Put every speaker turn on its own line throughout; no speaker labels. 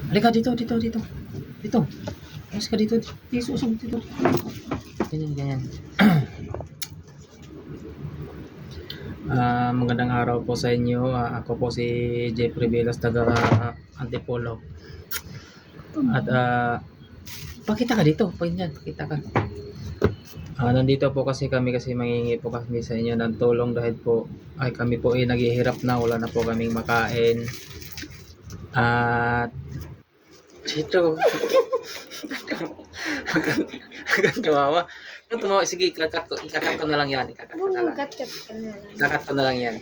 Halika dito. Dito. Mas ka dito. Dito. Ganyan. Magandang araw po sa inyo. Ako po si Jeffrey Velas, taga Antipolo. At pakita ka dito. Pakita ka. Nandito po kasi mangingi po kami sa inyo ng tulong dahil po kami po ay naghihirap na, wala na po kaming makain. At dito. Hanggang tumawa. Sige, ikakat ko na lang yan. Ikakat ko na lang yan.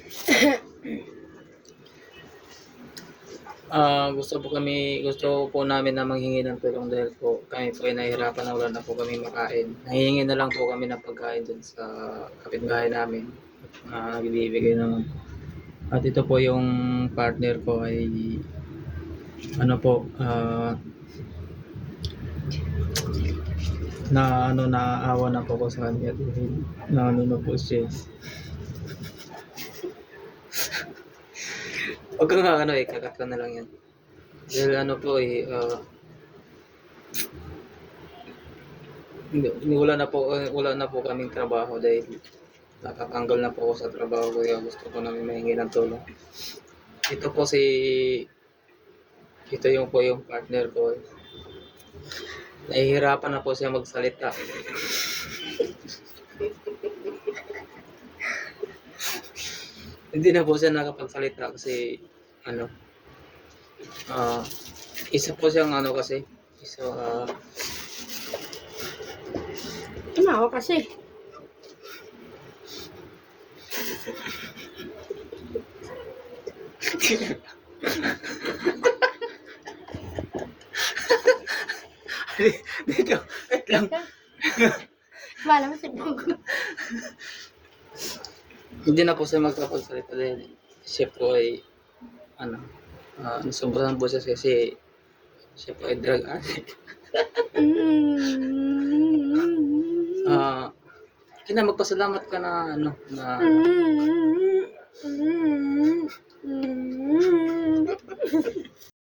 Gusto po namin na manghingi ng tulong dahil po kami po ay nahihirapan na, wala na po kami makain. Nanghihingi na lang po kami ng pagkain dun sa kapitbahay namin. Nagbibigay naman. At ito po yung partner ko ay naawa na po ko sa kanya dahil na po siya. Huwag kang ikakat ko na lang yan. Dahil wala na po kaming trabaho dahil natatanggal na po ako sa trabaho ko, kaya gusto ko namin mahingi ng tulong. Ito yung partner ko. Nahihirapan na po siya magsalita. Hindi na po siya nakapagsalita kasi isa po siyang
Tumawa kasi.
Dito, wait lang.
Wala mo sa ko.
Hindi na po siya magkapagsalita dahil siya po ay sobrahan po siya kasi siya po ay drug addict. Magpasalamat ka na